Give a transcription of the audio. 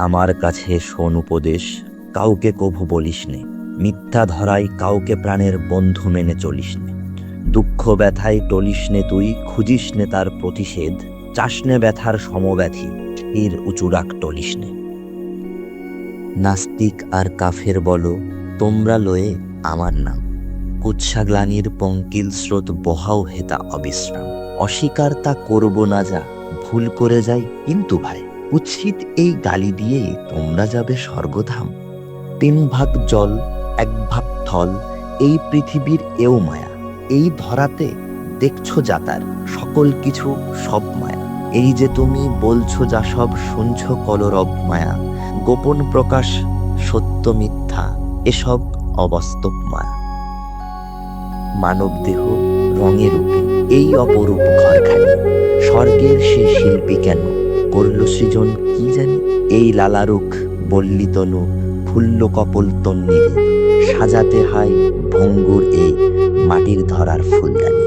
আমার কাছে শোন উপদেশ, কাউকে কভু বলিস নে, মিথ্যা ধরাই কাউকে প্রাণের বন্ধু মেনে চলিস নে। দুঃখ ব্যথায় টলিস নে তুই, খুঁজিস নে তার প্রতিষেধ, চাস নে ব্যথার সমব্যথী, তীর উঁচু রাখ টলিস নে। নাস্তিক আর কাফের বলো, তোমরা লয়ে আমার নাম, কুৎসাগ্লানির পঙ্কিল স্রোত বহাও হেতা অবিশ্রাম। অস্বীকার তা করব না যা, ভুল করে যাই কিন্তু ভাই, উচিত এই গালি দিয়ে তোমরা যাবে স্বর্গধাম। 3 ভাগ জল 1 ভাগ থল, এই পৃথিবীর এও মায়া, এই ধরাতে দেখছো যাতার সকল কিছু সব মায়া। এই যে তুমি বলছো যা সব শুনছো কলরব মায়া, গোপন প্রকাশ সত্য মিথ্যা এসব অবাস্তব মায়া। মানব দেহ রঙে রূপে এই অপরূপ ঘরখানি, স্বর্গের সে শিল্পী কেন করল সৃজন কি জানি। এই লালারুখ বল্লী তনু ফুল্ল কপল তন্নিরে, সাজাতে হয় ভঙ্গুর এই মাটির ধরার ফুলদানি।